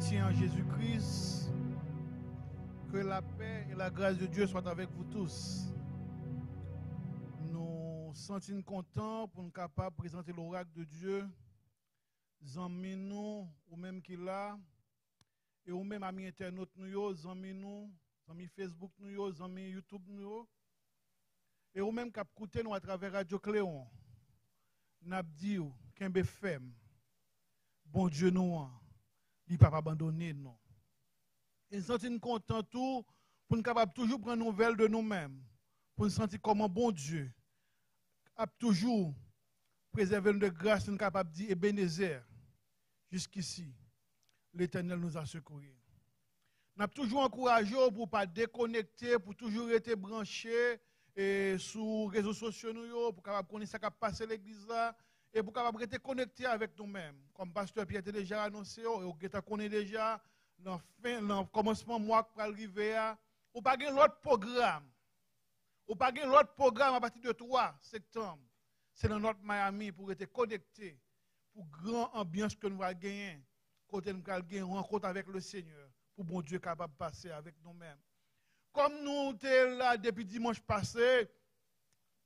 chrétiens en Jésus-Christ, que la paix et la grâce de Dieu soient avec vous tous. Nous sentons contents pour nous capables de présenter l'oracle de Dieu, amis nous, ou même qui là, et ou même amis internautes nous, amis nous, amis Facebook nous, amis YouTube nous, et ou même qui écouté nous à travers Radio Cléon, n'a dit qu'un femme, bon Dieu nous, il ne va pas abandonner nous. Et nous sommes contents tout pour nous capables toujours prendre nouvelles de nous-mêmes, pour nous sentir comme un bon Dieu, a toujours préserver de grâce, nous capables de dire Ebenezer, jusqu'ici, l'Éternel nous a secourus. Nous avons toujours encouragé pour ne pas déconnecter, pour toujours être branchés sur les réseaux sociaux, pour capable connaître ce qui a passé l'église là, et pour capable être connecté avec nous-mêmes. Comme Pasteur Pierre a déjà annoncé, et vous connaissez déjà, dans le commencement mois qui va arriver, ou pas l'autre programme. Ou pas l'autre programme à partir de 3 septembre. C'est dans notre Miami pour être connecté, pour grande ambiance que nous allons gagner, côté nous allons gagner une rencontre avec le Seigneur, pour bon Dieu capable de passer avec nous-mêmes. Comme nous étions là depuis dimanche passé,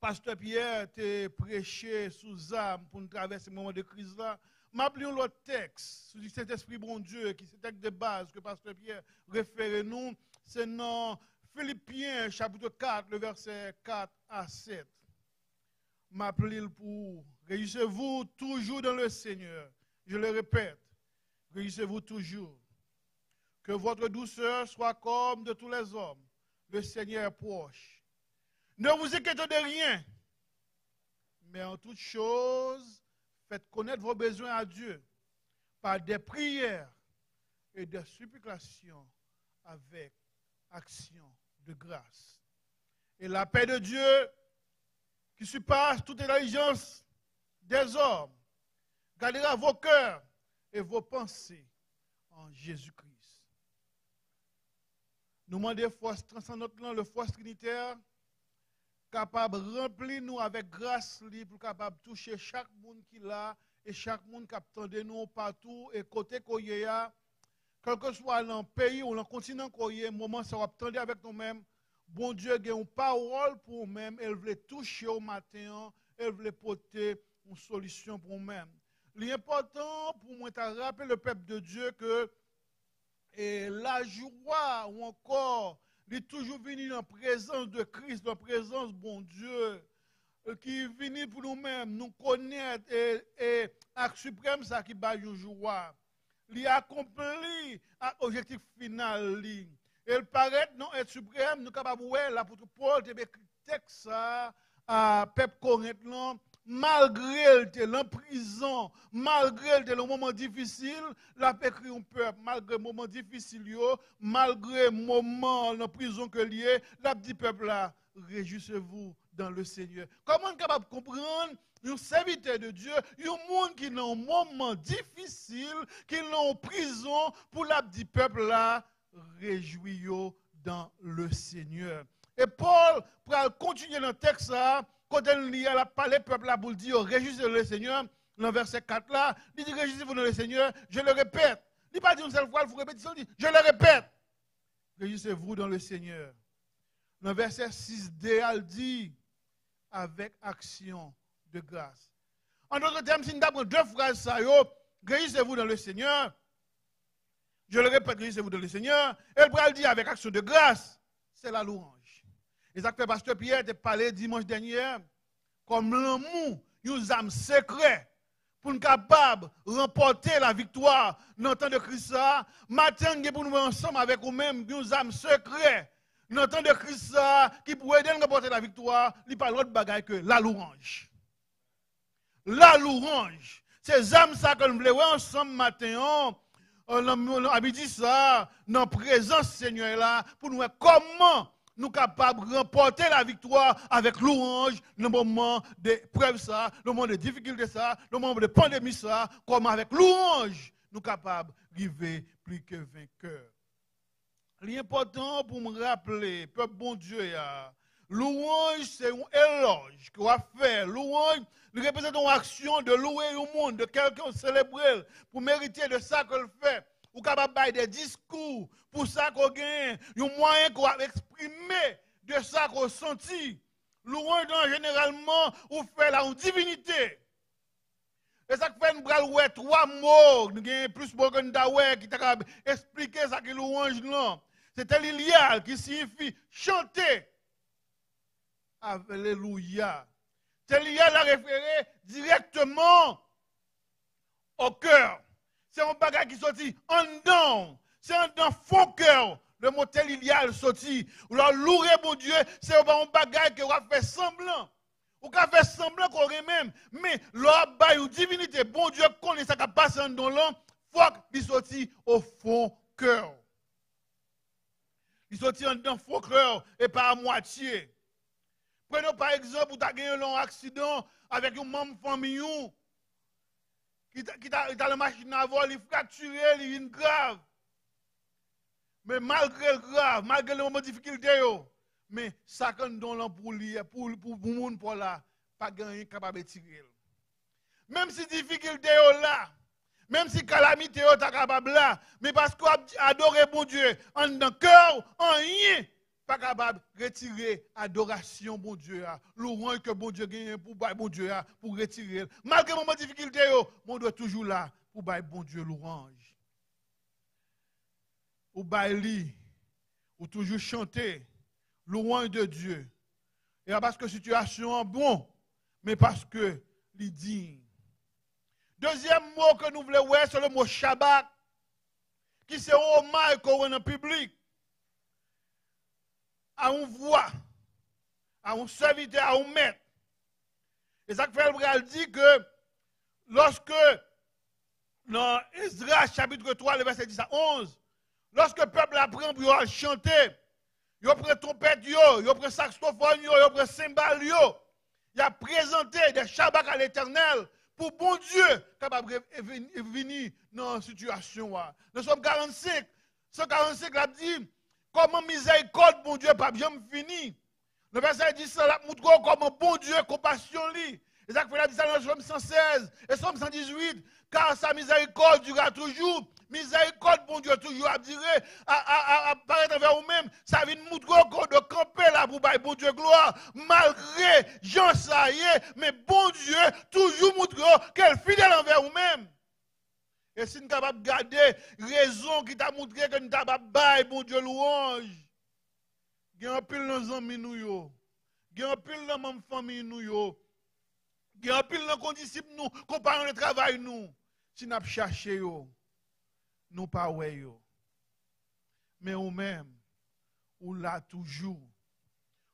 Pasteur Pierre a prêché sous âme pour nous traverser ce moment de crise là. M'appelons l'autre texte, sur cet esprit bon Dieu, qui est le texte de base que Pasteur Pierre réfère nous, c'est dans Philippiens chapitre 4, le verset 4 à 7. M'appelons pour réjouissez-vous toujours dans le Seigneur. Je le répète, réjouissez-vous toujours. Que votre douceur soit comme de tous les hommes. Le Seigneur est proche. Ne vous inquiétez de rien, mais en toute chose, faites connaître vos besoins à Dieu par des prières et des supplications avec action de grâce. Et la paix de Dieu, qui surpasse toute intelligence des hommes, gardera vos cœurs et vos pensées en Jésus-Christ. Nous demandons force transcendante, le force trinitaire, capable de remplir nous avec grâce libre, pour capable de toucher chaque monde qui l'a et chaque monde qui attend de nous partout et côté qu'on y a, quel que soit dans le pays ou dans le continent qu'on y a, moment ça va attendre avec nous-mêmes. Bon Dieu a une parole pour nous-mêmes, elle veut toucher au matin, elle veut porter une solution pour nous-mêmes. L'important pour moi, c'est de rappeler le peuple de Dieu que la joie ou encore il est toujours venu en présence de Christ, en présence de bon Dieu, qui est venu pour nous-mêmes, nous connaître et acte suprême, ça qui bat une joie. Il a accompli l'objectif final. Et il paraît non être suprême, nous sommes capables de voir l'apôtre Paul, qui a écrit texte à peuple Corinthien, malgré le prison, malgré le moment difficile, la écrit un peuple, malgré le moment difficile, malgré le moment dans la prison que lié, la dit peuple là, réjouissez-vous dans le Seigneur. Comment on est capable de comprendre un serviteur de Dieu, un monde qui est dans un moment difficile, qui est en prison, pour la dit peuple là, réjouissez-vous dans le Seigneur. Et Paul, pour continuer dans le texte là, quand il a parlé peuple là pour dire réjouissez le Seigneur, dans le verset 4 là, il dit réjouissez-vous dans le Seigneur, je le répète. Il ne dit pas une seule fois, il faut répéter ça, il dit je le répète. Réjouissez-vous dans le Seigneur. Dans le verset 6d, il dit avec action de grâce. En d'autres termes, si nous avons deux phrases, ça, réjouissez-vous dans le Seigneur, je le répète, réjouissez-vous dans le Seigneur, et il dit avec action de grâce, c'est la louange. Et ça que Pasteur Pierre a parlé dimanche dernier, comme l'amour, une âme secrète, pour nous capables de remporter la victoire dans le temps de Christ. Matin, pour nous ensemble avec nous-mêmes, une âme secrète, dans le temps de Christ, qui pourrait aider à remporter la victoire, il parle d'autre bagaille que la louange. La louange. Ces âmes ça que nous voulons ensemble matin, on a dit ça, dans la présence Seigneur là, pour nous voir comment nous sommes capables de remporter la victoire avec louange, le moment de preuve ça, le moment de difficulté ça, le moment de pandémie ça, comme avec louange, nous sommes capables d'arriver plus que vainqueurs. L'important pour me rappeler, peuple bon Dieu, louange c'est un éloge qu'on va faire. Louange représente une action de louer au monde, de quelqu'un célébrer pour mériter de ça qu'il fait. ou capable de des discours pour ça qu'on gagne, un moyen qu'on va exprimer de ça qu'on senti. Louange généralement ou fait la divinité. Et ça fait nous bral ouais trois mots, nous gagne plus mots que nous qui t'a expliquer ça que louange là. C'est l'ilial qui signifie chanter. Alléluia. L'ilial a référé directement au cœur. C'est un bagage qui sortit en dedans. C'est en dedans fond cœur. Le mot l'ilial sorti. Ou la louer mon Dieu, c'est un bagage qui va faire semblant. Ou qui fait semblant qu'on est même. Mais l'obéi ou divinité, bon Dieu connaît ça qui passe en dedans là. Faut qu'il sorti au fond cœur. Il sortit en dedans fond cœur et pas à moitié. Prenons par exemple, vous avez eu un accident avec un membre de famille qui a la machine à vol, il fracturé, il est grave. Mais malgré le grave, malgré les moments de difficulté, mais ça qu'on donne pour lui, pour le monde pour là, pas gagner capable de tirer. Même si difficulté est là, même si calamité est capable là, mais parce qu'on adore bon Dieu, en dans cœur, en rien. Pas capable de retirer adoration, bon Dieu, louange que bon Dieu gagne pour bon Dieu, pour retirer. Malgré mon difficulté, mon Dieu est toujours là pour bon Dieu louange. Ou bailler, ou toujours chanter, louange de Dieu. Et pas parce que la situation est bonne, mais parce que il digne. Deuxième mot que nous voulons voir, c'est le mot Shabbat, qui c'est un hommage qu'on a en public. À une voix, à un serviteur, à un maître. Et ça fait le dit que lorsque, dans Esdras chapitre 3, le verset 10 à 11, lorsque le peuple apprend pour chanter, il prend trompette, il prend saxophone, il prend cymbale, il a présenté des shabbats à l'Éternel pour bon Dieu capable de venir dans une situation. Nous sommes 45. 145, il a dit, comment miséricorde, bon Dieu, pas bien fini. Le verset 10, la montre comment bon Dieu, compassion lui. Et ça fait la dit ça dans le Somme 116 et Somme 118, car sa miséricorde durera toujours. Miséricorde, bon Dieu, toujours à dire, à apparaître envers vous-même. Ça vient de montrer de camper là pour bon Dieu gloire. Malgré Jean ça y est, mais bon Dieu, toujours montrer qu'elle fidèle envers vous-même. Et si nous sommes capables de garder raison qui t'a montré que nous sommes capables de bailler, bon Dieu, louange. Il y a un pile dans nos amis, il y a un pile dans ma famille, il y a un pile dans nos disciples, nous, compagnons de travail, nous. Si nous avons cherché, nous pas ouais. Mais nous-mêmes, ou là toujours.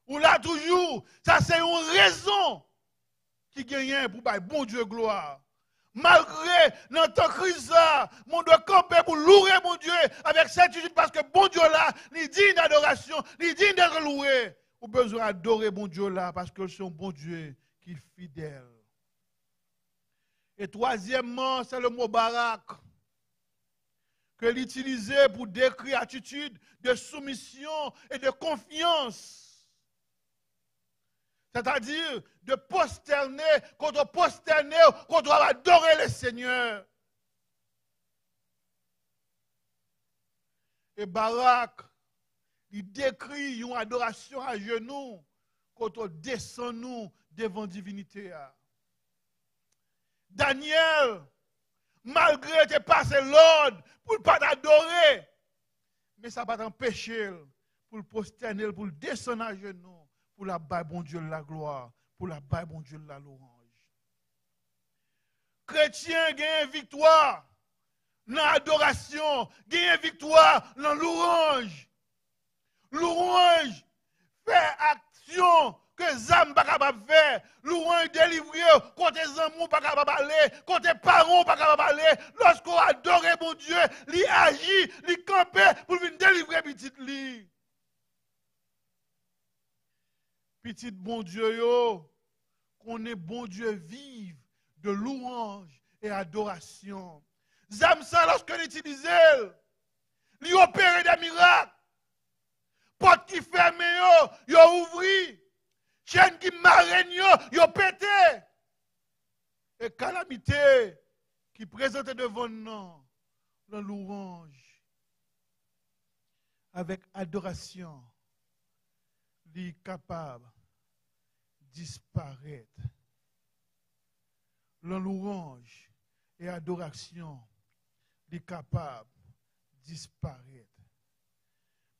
Ou là toujours. Ça, c'est une raison qui gagne pour bailler, bon Dieu, gloire. Malgré notre crise, mon doit camper pour louer mon Dieu avec certitude parce que bon Dieu là, il dit d'adoration, il dit d'être loué. Ou besoin d'adorer bon Dieu là parce que c'est un bon Dieu qui est fidèle. Et troisièmement, c'est le mot barak que l'utiliser pour décrire attitude de soumission et de confiance. C'est-à-dire de posterner, qu'on doit adorer le Seigneur. Et Barak, il décrit une adoration à genoux, quand on descend nous devant divinité. Daniel, malgré te passer l'ordre pour ne pas t'adorer, mais ça va t'empêcher pour le posterner, pour le descendre à genoux. Pour la baille, bon Dieu, la gloire. Pour la baille, bon Dieu, la louange. Chrétien gagne victoire dans l'adoration, gagne victoire dans louange. Louange fait action que les âmes ne sont pas capables de faire. Louange délivrer quand les amours ne sont pas capables d'aller, quand les parents ne sont pas capables d'aller. Lorsqu'on adore bon Dieu, il agit, il campe pour venir délivrer petit lit. Petit bon Dieu, qu'on est bon Dieu vive de louange et adoration. Zam ça lorsque l'utilisait, lui opérer des miracles. Porte qui ferme, yo ouvri. Chaîne qui marraine, yo pété. Et calamité qui présentait devant nous, la louange avec adoration, il est capable de disparaître. La louange et adoration, il est capable de disparaître.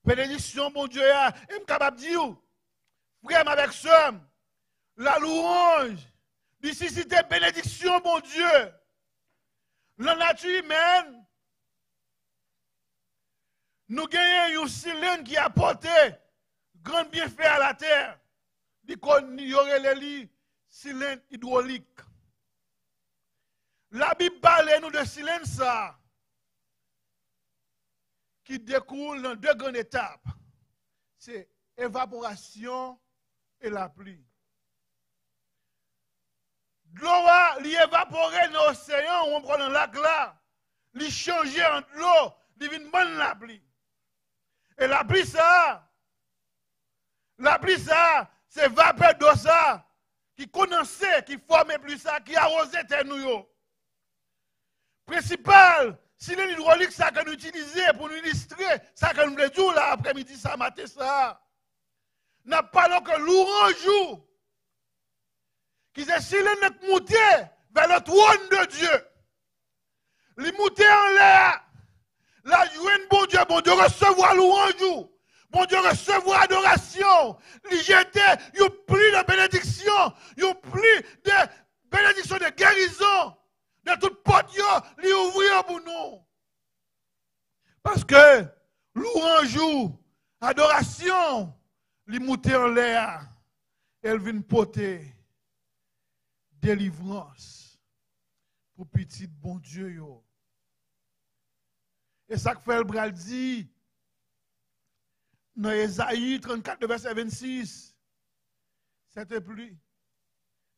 Bénédiction, mon Dieu, il est capable de dire, frère avec somme, la louange, d'ici c'était bénédiction, mon Dieu. La nature humaine, nous gagnons un cylindre qui a apporté grand bienfait à la terre. Il y aurait les cylindres hydrauliques. La Bible parle nous de cylindre ça, qui découle dans deux grandes étapes. C'est évaporation et la pluie. L'eau, l'évaporer dans l'océan, ou on prend dans le lac là, il changer en l'eau, il vient bonne la pluie. Et la pluie ça, c'est vapeur d'eau ça, qui condensait, qui formait plus ça, qui arrosait terre nous. Principal, si l'hydraulique ça que nous utilisons pour nous illustrer, ça que nous voulons dire là après-midi, ça matin ça. N'a pas que l'orange qui est si l'on monté vers le trône de Dieu. Les monter en l'air. La joie bon Dieu recevoir l'orange. Bon Dieu recevoir adoration. Il jeter, il plie de bénédiction, il plie de bénédiction de guérison. De toute porte, il ouvrir pour nous. Parce que l'orange, adoration, il monter en l'air. Elle vient porter délivrance pour petit bon Dieu. Yo. Et ça que fait le bras dit dans Ésaïe 34, verset 26, cette pluie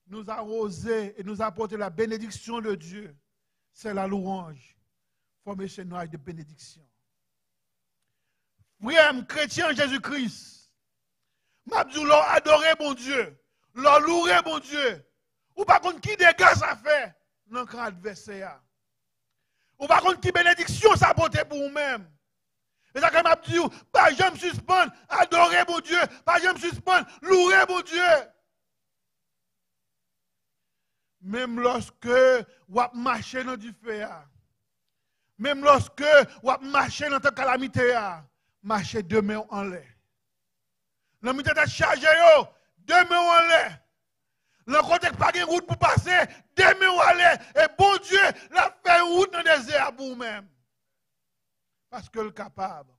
nous a arrosé et nous a apporté la bénédiction de Dieu. C'est la louange, formée chez nous de bénédiction. Frère chrétien Jésus-Christ, m'a dit l'on adorer bon Dieu, l'on louer bon Dieu. Ou par contre, qui dégage ça fait dans le camp adversaire? Ou par contre, qui bénédiction ça porte pour vous-même? Et ça, comme je dis, pas jamais suspendre, adorer mon Dieu, pas jamais suspendre, louer mon Dieu. Même lorsque vous marchez dans du feu, même lorsque vous marchez dans ta calamité, marchez deux mains en l'air. L'homme est chargé, deux mains en l'air. Le côté pas de route pour passer, deux mains en l'air. Et bon Dieu, la fait route dans le désert pour vous-même. Parce que le capable.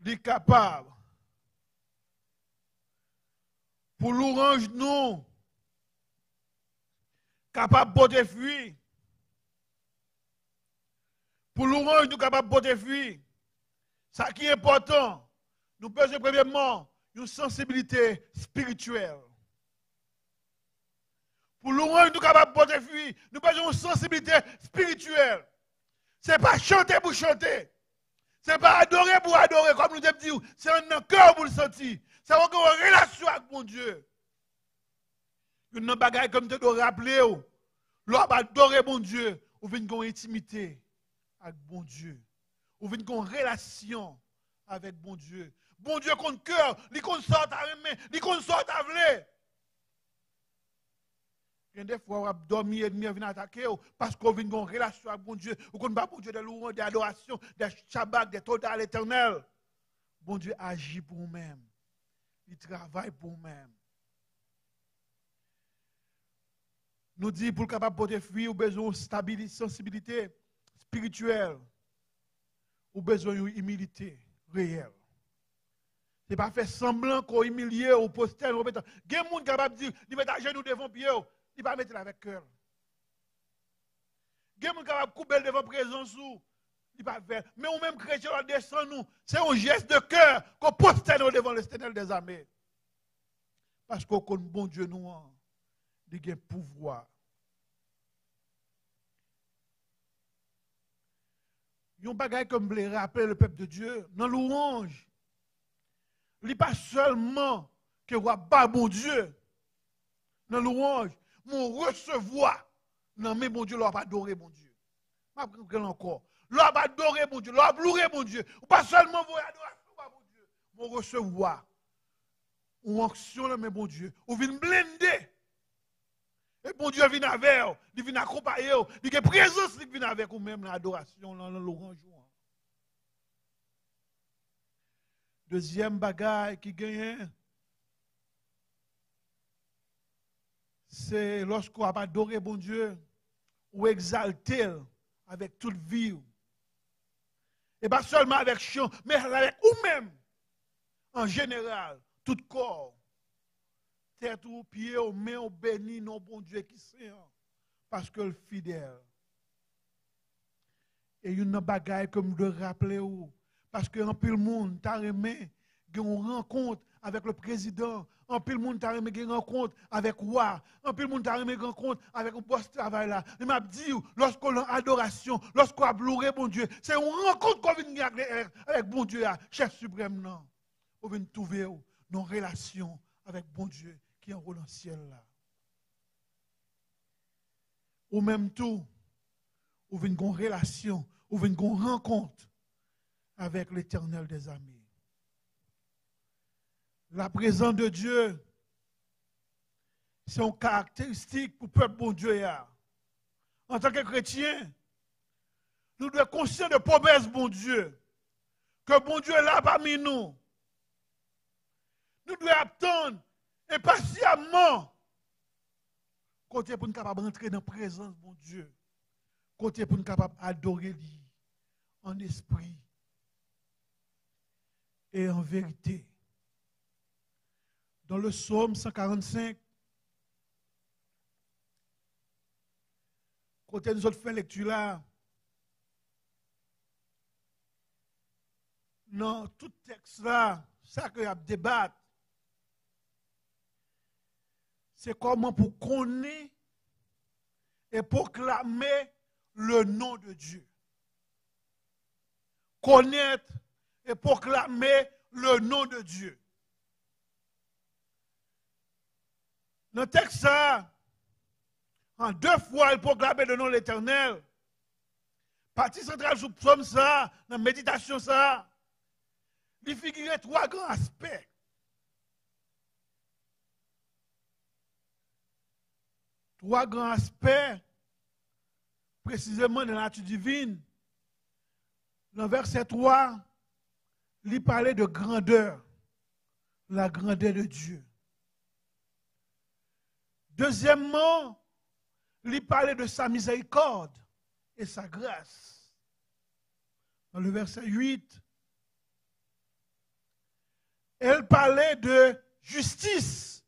Il est capable. Pour l'orange, nous. Capable de porter fruit. Pour l'orange, nous capable de porter fruit. Ça qui est important, nous besoin premièrement une sensibilité spirituelle. Pour l'orange, nous capable de porter fruit, nous besoin une sensibilité spirituelle. Ce n'est pas chanter pour chanter. Ce n'est pas adorer pour adorer, comme nous disons, c'est un cœur pour le sentir. C'est une relation avec mon Dieu. Une bagaille comme tu dois rappeler, l'homme adorer mon Dieu, ou vient une intimité avec bon Dieu. Ou vient une relation avec bon Dieu. Bon Dieu compte cœur, il compte sort à aimer, il compte sort à vouloir. Il y a des fois, on a dormi et demi, on vient attaquer parce qu'on vient une relation avec bon Dieu. Ou qu'on bat bon Dieu des louanges, des adorations, des shabbats, des total éternels. Bon Dieu agit pour nous-mêmes. Il travaille pour nous-mêmes. Nous dit pour capable porter fruit, ou besoin de stabilité, sensibilité spirituelle, ou besoin d'une humilité réelle. Ce n'est pas faire semblant qu'on humilie ou poster. Il y a des gens capables de dire, il met à genoux devant pied, il va mettre avec cœur. Il y a des gens capables de couper devant présence, il va faire. Mais ou même chrétien, on descend nous. C'est un geste de cœur qu'on poste devant l'Éternel des armées. Parce qu'on connaît bon Dieu nous, il a un pouvoir. Il y a un bagage comme voulait rappeler le peuple de Dieu, dans louange. Il n'est pas seulement que roi bas bon Dieu, dans louange, mon recevoir Non, mais bon Dieu, l'on va adorer mon Dieu. Je vais encore. L'on va adorer mon Dieu, l'on va louer mon Dieu. Ou pas seulement vous adoration, mon Dieu. Vous recevoir. Ou action, mais bon Dieu. Ou vient blender. Et bon Dieu vient avec vous. Il vient accompagner vous. Il y a présence qui vient avec vous même dans l'adoration, dans l'orange. Deuxième bagaille qui gagne, c'est lorsqu'on va adorer bon Dieu, ou exalter avec toute vie. Et pas seulement avec chant, mais avec vous-même, en général, tout corps. Tête ou pied, ou main, ou béni, non bon Dieu qui sait, parce que le fidèle. Et il y a une bagaille que je dois rappeler, parce que en pile monde, tu as aimé une rencontre avec le président. En pile monde, tu as aimé une rencontre avec roi. En pile monde, tu as aimé une rencontre avec un poste de travail là. Il m'a dit, lorsqu'on a adoration, lorsqu'on a loué bon Dieu, c'est une rencontre qu'on vient avec bon Dieu, chef suprême. Non. On vient trouver nos relations avec bon Dieu qui est en haut dans le ciel là. Ou même tout, ou vient une relation, ou vient une rencontre avec l'Éternel des armées. La présence de Dieu, c'est une caractéristique pour le peuple bon Dieu. En tant que chrétien, nous devons être conscients de promesses bon Dieu. Que bon Dieu est là parmi nous. Nous devons attendre impatiemment. Côté pour nous capables d'entrer dans la présence bon Dieu. Côté pour nous capables d'adorer lui en esprit et en vérité. Dans le psaume 145, côté nous autres fait lecture là, dans tout texte là, ça que y a débat, c'est comment pour connaître et proclamer le nom de Dieu. Connaître et proclamer le nom de Dieu. Dans le texte, ça, en 2 fois, il proclame le nom de l'Éternel. Partie centrale sous psaume, ça, dans la méditation, ça, il figure 3 grands aspects. Trois grands aspects, précisément dans la nature divine. Dans verset 3, il parlait de grandeur, la grandeur de Dieu. Deuxièmement, il parlait de sa miséricorde et sa grâce. Dans le verset 8, elle parlait de justice,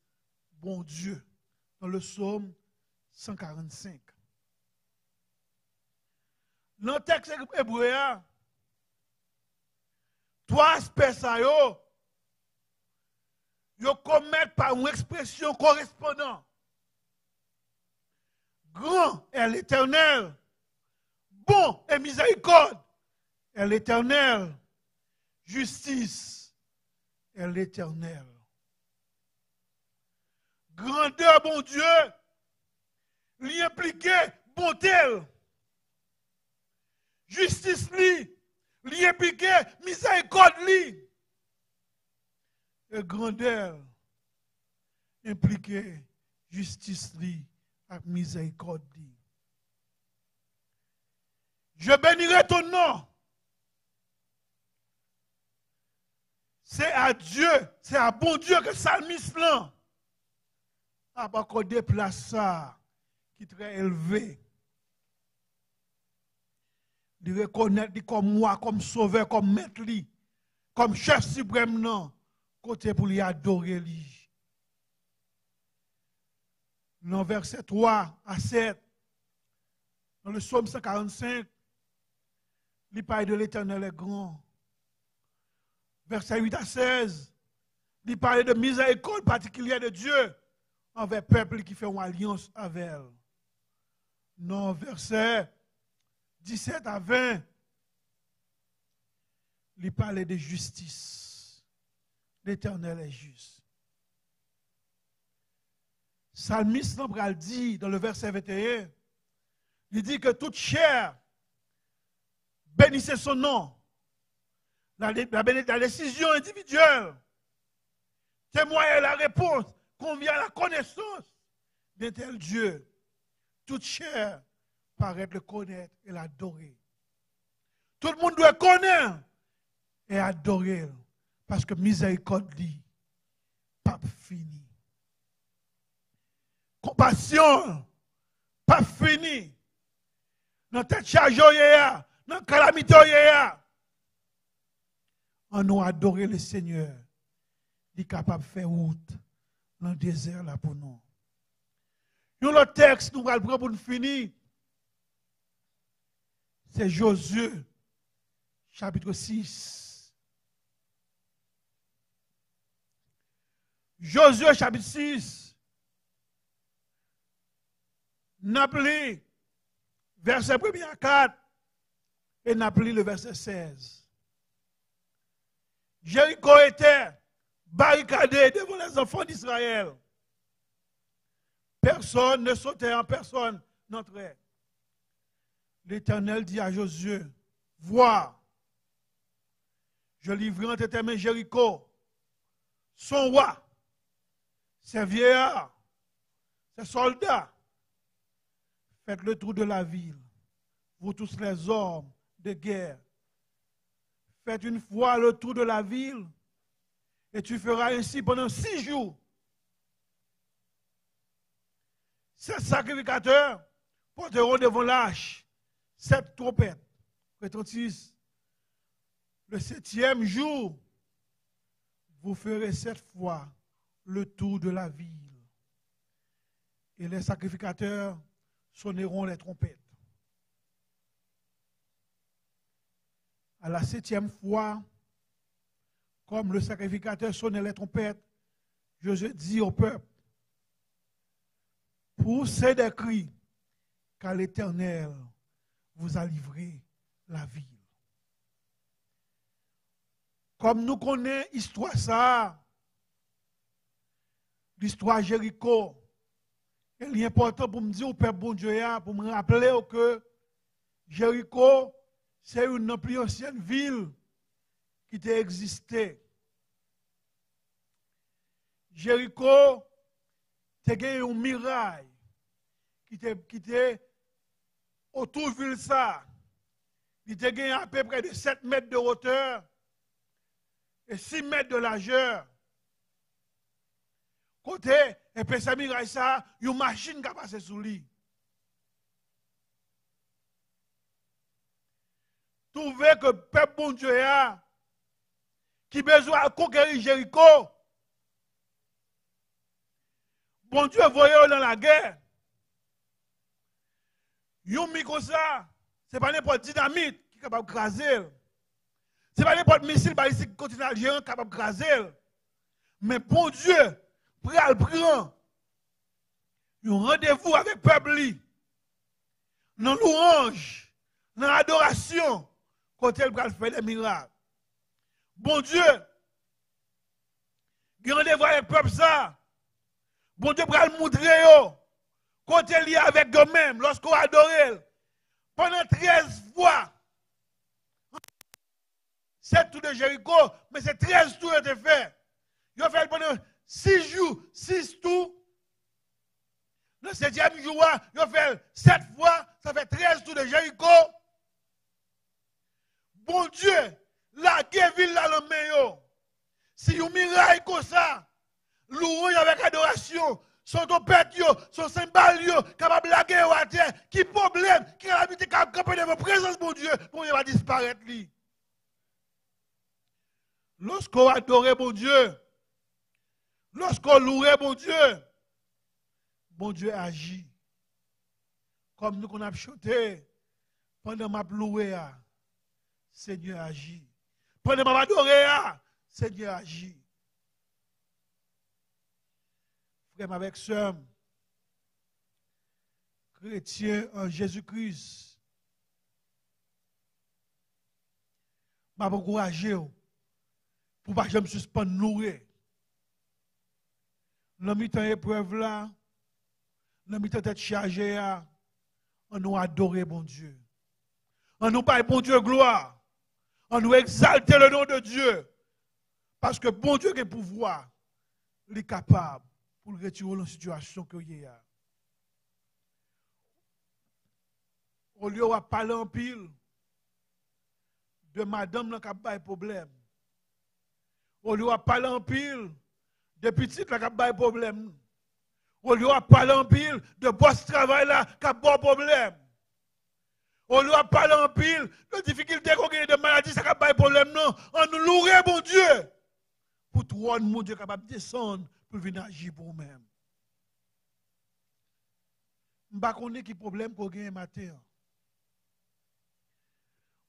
bon Dieu, dans le psaume 145. Dans le texte hébreu, 3 aspects ça yo commettent par une expression correspondante. Grand est l'Éternel, bon et miséricorde est l'Éternel, justice est l'Éternel. Grandeur, bon Dieu, lui impliquait bonté. Justice, lui impliquait miséricorde, lui. Et grandeur impliquait justice, lui. Avec miséricorde. Je bénirai ton nom. C'est à Dieu, c'est à bon Dieu que psalmiste là a pas qu'on déplace ça qui est très élevé. De reconnaître comme moi, comme sauveur, comme maître, comme chef suprême non, côté pour lui adorer lui. Dans verset 3 à 7, dans le psaume 145, il parle de l'Éternel est grand. Verset 8 à 16, il parle de miséricorde particulière de Dieu envers le peuple qui fait une alliance avec elle. Dans verset 17 à 20, il parle de justice. L'Éternel est juste. Psalmiste dit dans le verset 21, Il dit que toute chair bénissait son nom. La décision individuelle témoigne la réponse qu'on vient à la connaissance d'un tel Dieu. Toute chair paraît le connaître et l'adorer. Tout le monde doit connaître et adorer. Parce que miséricorde dit, pas fini. Compassion, pas fini. Dans tête charge, dans calamité, on nous adorer le Seigneur. Il est capable de faire route dans le désert là pour nous. Nous, le texte, nous allons prendre pour nous finir. C'est Josué, chapitre 6. Josué, chapitre 6. N'appelez verset 1 à 4 et n'appelez le verset 16. Jéricho était barricadé devant les enfants d'Israël. Personne ne sautait en personne n'entrait. L'Éternel dit à Josué, vois, je livre entre tes mains Jéricho, son roi, ses vieillards, ses soldats. Faites le tour de la ville, vous tous les hommes de guerre. Faites une fois le tour de la ville, et tu feras ainsi pendant 6 jours. Ces sacrificateurs porteront devant l'arche 7 trompettes retentissent. Le 7e jour, vous ferez 7 fois le tour de la ville. Et les sacrificateurs sonneront les trompettes. À la 7e fois, comme le sacrificateur sonnait les trompettes, Josué dit au peuple, poussez des cris, car l'Éternel vous a livré la ville. Comme nous connaissons l'histoire ça, l'histoire Jéricho, il est important pour me dire au peuple bon Dieu, pour me rappeler que Jéricho, c'est une plus ancienne ville qui a existé. Jéricho, c'est un mirail qui était autour de ville ça. Il était à peu près de 7 mètres de hauteur et 6 mètres de largeur. Côté, et puis ça mirail ça, une machine qui a passé sous lui. Trouvez que le peuple bon Dieu a, qui a besoin de conquérir Jéricho, bon Dieu voyait dans la guerre. Yon mis comme ça, ce n'est pas n'importe dynamite qui est capable de craser. Ce n'est pas n'importe missile balistique continent algérien capable de craser. Mais bon Dieu, prend un rendez-vous avec le peuple, dans louange, dans l'adoration, quand elle va faire des miracles. Bon Dieu, il y a un rendez-vous avec le peuple ça. Bon Dieu va le montrer, quand elle est avec eux-mêmes, lorsqu'on adore, pendant 13 fois, 7 tours de Jéricho, mais c'est 13 tours qui ont été faits. Ils ont fait pendant 6 jours, 6 tours. Le 7e jour, ils ont fait 7 fois, ça fait 13 tours de Jéricho. Bon Dieu, la guerre ville là le meilleur. Si un miracle comme ça, louange avec adoration, son trompette, son cymbale, capable de la guerre à terre, qui problème, qui a l'habitude de camper devant la présence de mon Dieu, pour qu'il va disparaître. Lorsqu'on adore mon Dieu, lorsqu'on loue mon Dieu agit. Comme nous qu'on a chanté, pendant ma loué, Seigneur agit. Pendant ma adoré, Seigneur agit. Frère avec sœur, chrétien en Jésus-Christ, je vais encourager pour ne pas me suspendre nourrir. Dans mi-temps épreuve là, dans mi-temps tête chargée, On nous adorer bon Dieu. On nous parle bon Dieu gloire. On nous exalter le nom de Dieu. Parce que bon Dieu qui est pouvoir, il est capable pour le retirer dans la situation qu'il y a. Au lieu de parler en pile de madame qui a pas de problème. Au lieu de parler en pile de petite qui a pas de problème. Au lieu de parler en pile de boss travail là qui a pas de problème. Au lieu de parler en pile de difficultés qu'on a de maladies, ça n'a pas de problème, non. On nous louerait, bon Dieu, pour toi, mon Dieu, capable de descendre pour venir agir pour nous-mêmes. Je ne sais pas qui problème qu'on a matin.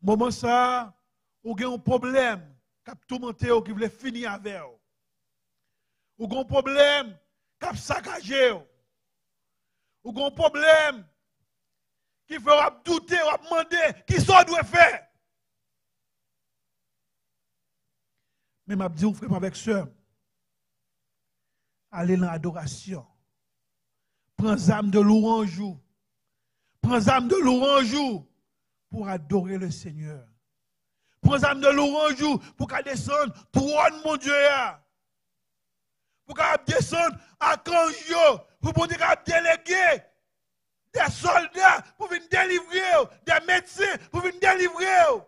Moment ça, ou avez un problème qui a tourmenté ou qui voulait finir avec ou avez un problème qui a saccagé ou avez un problème qui fait douter ou demander qui ça doit faire. Mais je dis, frère avec soeur, allez dans l'adoration. Prends âme de louange. Prends âme de louange pour adorer le Seigneur. Prends âme de louange pour qu'elle descende, trône mon Dieu. Pour qu'elle descende à Kanjo, pour qu'elle déléguer des soldats pour venir délivrer, des médecins pour venir délivrer.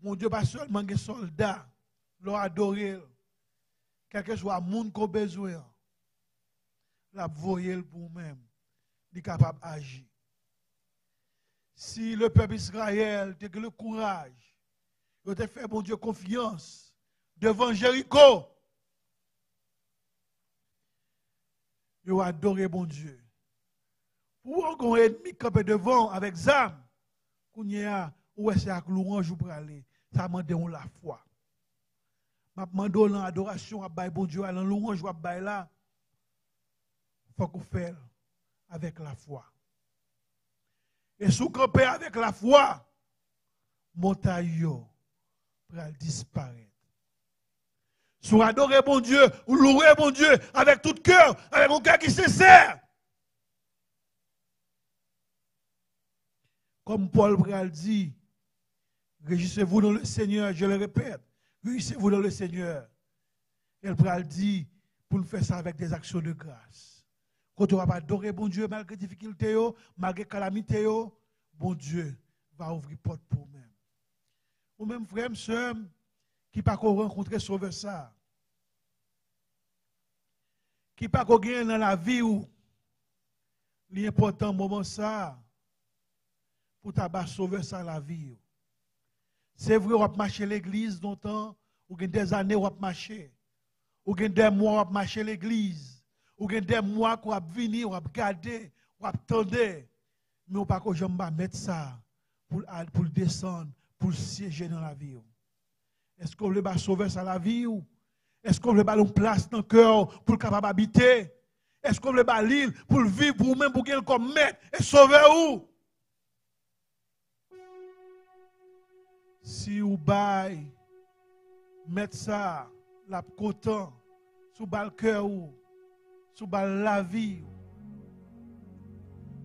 Mon Dieu, pas seulement des soldats, leur adorer, quel que soit le monde qu'on a besoin, la voyer pour nous-mêmes, il est capable d'agir. Si le peuple Israël a le courage, il a fait, mon Dieu, confiance devant Jéricho, il a adoré mon Dieu. Pour qu'on ait ennemi campé devant avec zam, qu'on y a, où est-ce que louange pour aller, ça m'a demandé la foi. M'a demandé l'adoration à bailler bon Dieu, à la louange à bailler là. Faut qu'on fasse avec la foi. Et si vous campez avec la foi, montagne va disparaître. Si vous adorez bon Dieu, vous louez bon Dieu avec tout cœur, avec un cœur qui est sincère. Comme Paul Bral dit, réjouissez-vous dans le Seigneur, je le répète, réjouissez-vous dans le Seigneur. Et Bral dit, pour nous faire ça avec des actions de grâce. Quand on va adorer bon Dieu malgré les difficultés, malgré les calamités, bon Dieu va ouvrir porte pour nous-mêmes. Ou même frère, soeur, qui pas qu'on rencontrer sauveur ça. Qui pas qu'on gagne dans la vie ou l'important moment ça pour tabac sauver ça la vie. C'est vrai, on va marcher l'église longtemps, ou des années on va marcher. Ou des mois on va marcher l'église. Ou des mois qu'on va venir, on va garder, on va attendre. Mais on pas qu'on jamais mettre ça pour descendre, pour siéger dans la vie. Est-ce qu'on veut sauver ça la vie ou est-ce qu'on veut une place dans le cœur pour le capable habiter? Est-ce qu'on veut l'île pour le vivre pour même pour qu'il comme maître et sauver où? Si vous bail mettre ça la content sous le cœur ou sous la vie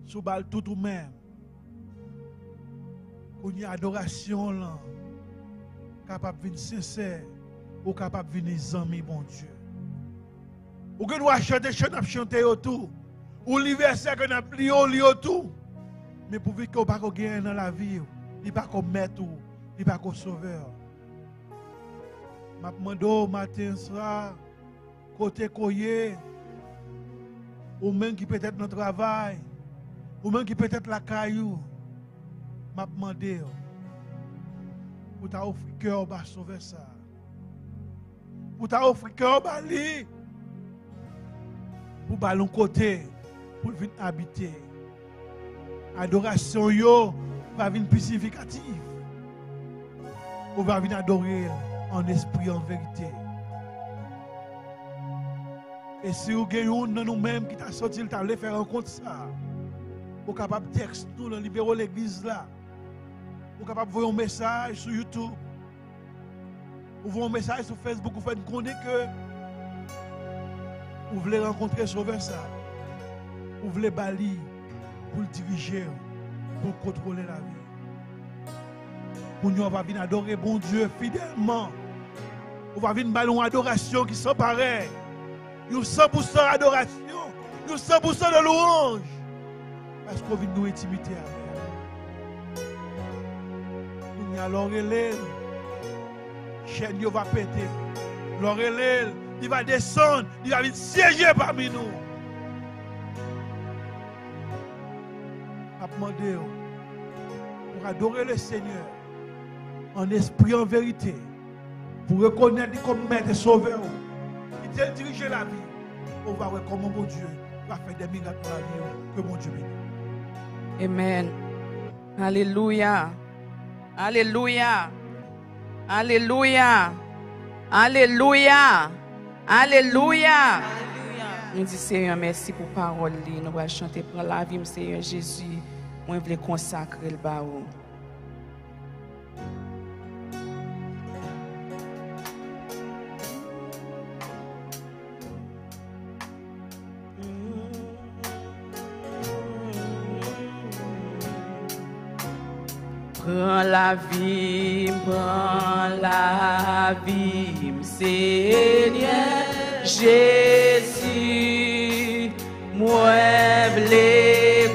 sous tout ou même qu'on y a adoration là capable de venir sincère ou capable de venir amis bon Dieu ou que nous chanter autour ou l'université que nous lié autour mais pour vivre qu'on pas gagner dans la vie il pas comme maître il pas comme sauveur m'a demandé matin soir côté koyé ou même qui peut-être notre travail ou même qui peut-être la caillou m'a demandé pour t'offrir cœur pour sauver ça pour t'offrir cœur pour aller pour ballon côté pour venir habiter adoration yo va venir plus significative on va venir adorer en esprit en vérité. Et si vous avez un de nous-mêmes qui t'a sorti, il t'a voulu faire rencontre ça, vous êtes capable de texter nous, dans libérer l'église là. Vous êtes capable de envoyer un message sur YouTube. Vous envoyez un message sur Facebook, vous faites connaître que vous voulez rencontrer Sauveur ça. Vous voulez bali pour le diriger, pour contrôler la vie. Pour nous, on va venir adorer bon Dieu fidèlement. On va venir ballon adoration qui sont pareils. Nous 100% adoration, nous 100% de louange. Parce qu'on vient nous intimité avec. Nous y a l'orelèle. Chaîne va péter. L'orelèle, il va descendre, il va venir siéger parmi nous. A demandé pour adorer le Seigneur en esprit, en vérité, pour reconnaître comme maître et sauveur, qui t'a dirigé la vie. On va voir comment mon Dieu va faire des miracles dans la vie. Que mon Dieu bénisse. Amen. Alléluia. Alléluia. Alléluia. Alléluia. Alléluia. Nous disons Seigneur, merci pour la parole. Nous allons chanter pour la vie, Seigneur Jésus. Moi, je veux consacrer le baou. Prends la vie, Seigneur Jésus, moi voulais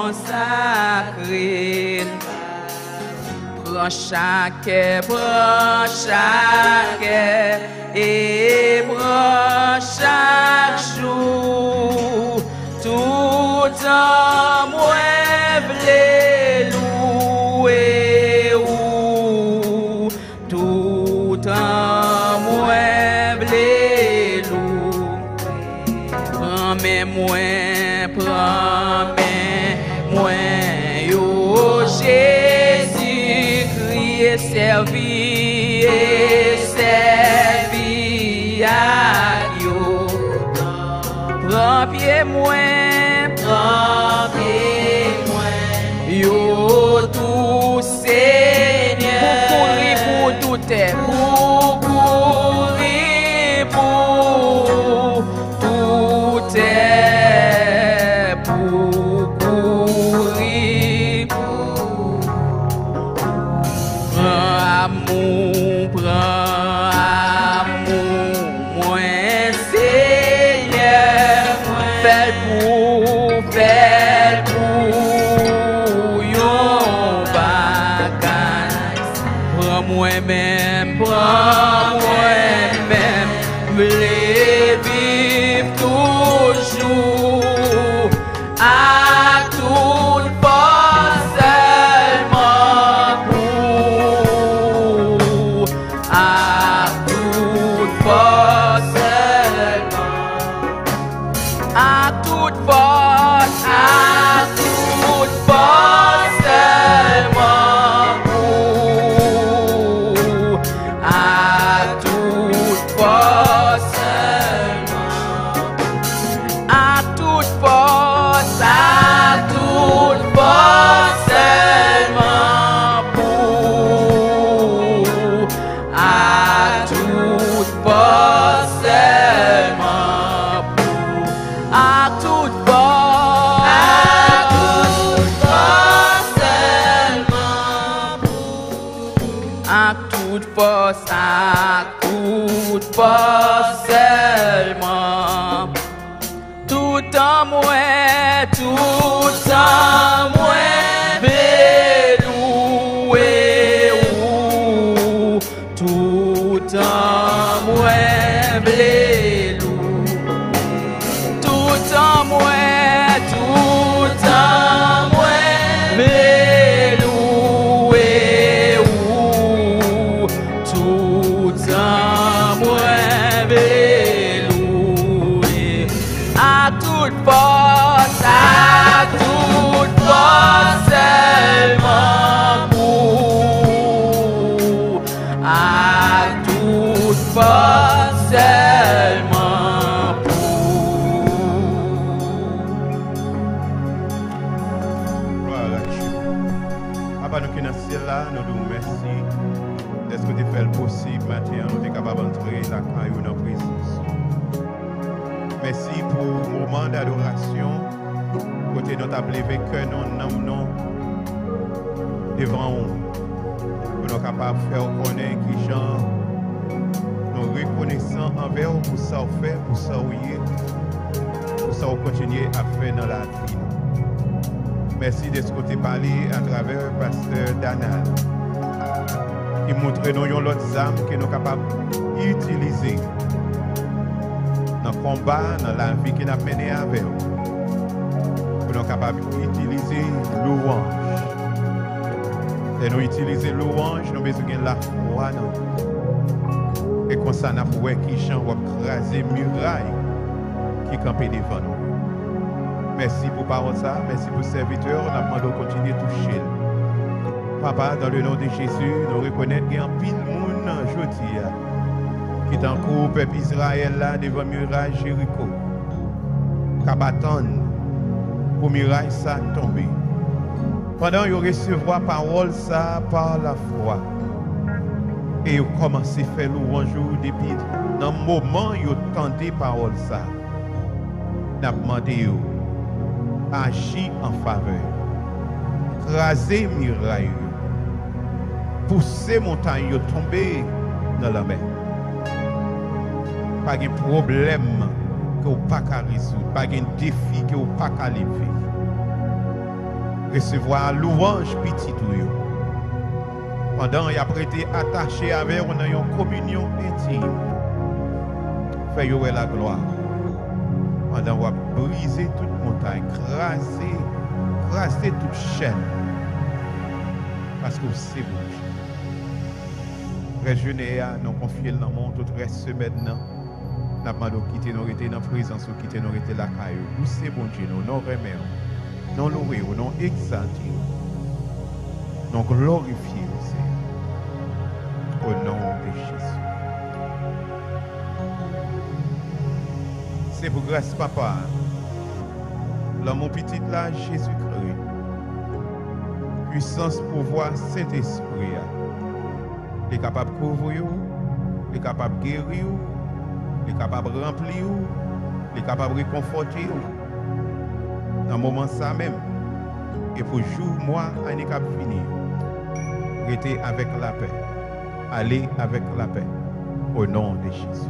consacrer. Prends chaque et prends chaque jour, tout en moi voulais louer ou tout en moi voulais louer. Prends-moi, yo Jésus-Christ, servi à yo. Prends pied moi, yo tout Seigneur. Pour courir pour tout est, pour courir pour tout est, pour courir. Prends amour, moi Seigneur, fais pour yon bagage. Prends moi-même, voulais vivre toujours à toute force seulement pour, à toute force seulement, à toute force seulement pour, à toute force seulement, à toute force seulement pour, à toute force seulement pour, à toute force seulement pour, à toute force seulement. Tout en moi, vais louer ou tout en moi, vais louer. Tout en moi, vais louer ou tout en moi, vais louer. À toute force seulement pour, à toute force seulement pour. Gloire à Dieu. Papa, nous qui sommes dans ce ciel-là, nous nous remercions. Est-ce que tu fais le possible maintenant, nous sommes capables d'entrer la caillou dans la présence. Merci pour le moment d'adoration. Côté nous t'as levé que nous devant nous. Pour nous capables de faire connaître qui Jean nous reconnaissons envers vous pour ça vous fait, pour ça vous y est, pour ça vous continuer à faire dans la vie. Merci de ce côté parlé à travers le pasteur Danal qui montre nous l'autre âme que nous sommes capables d'utiliser dans le combat, dans la vie qui nous a mené avec nous. Pour nous capables d'utiliser louange. Et nous utiliser louange, nous avons besoin de la foi. Et comme ça, nous avons voir qui Jean va craser muraille qui campait devant nous. Merci pour parole ça, merci pour le serviteur, nous avons demandé de continuer à toucher. Papa, dans le nom de Jésus, nous reconnaissons qu'il y a un pile monde aujourd'hui qui est en cours, peuple Israël là, devant muraille Jéricho. Qui attend pour muraille ça tomber. Pendant qu'ils recevront parole ça par la foi. Et ils commencent à faire louange depuis dans le moment où ils entendent parole ça. Nous avons demandé agir en faveur. Craser muraille. Pousser montagne tomber dans la mer. Pas de problème que vous n'avez pas résoudre, pas de défi que vous n'avez pas lever. Recevoir louange petit tout. Pendant qu'il a été attaché avec vous dans une communion intime. Faites la gloire. Pendant qu'il a brisé toute montagne, craser toute chaîne. Parce que c'est bon. Réjeuner, nous confier dans le monde, tout reste maintenant. Nous avons quitté nos rétés dans la présence, nous quitté nos rétés la caille. Nous c'est bon Dieu, nous remercions, nous louons, nous exaltons, nous glorifions au nom de Jésus. C'est pour grâce papa, là mon petit là, Jésus-Christ, puissance, pouvoir, Saint-Esprit, il est capable de couvrir, il est capable de guérir, il est capable de remplir, il est capable de réconforter. Dans le moment ça même, et pour jour, moi, il est capable de finir. Rester avec la paix. Aller avec la paix. Au nom de Jésus.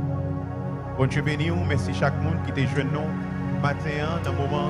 Bon Dieu béni, merci chaque monde qui était jeune matin dans le moment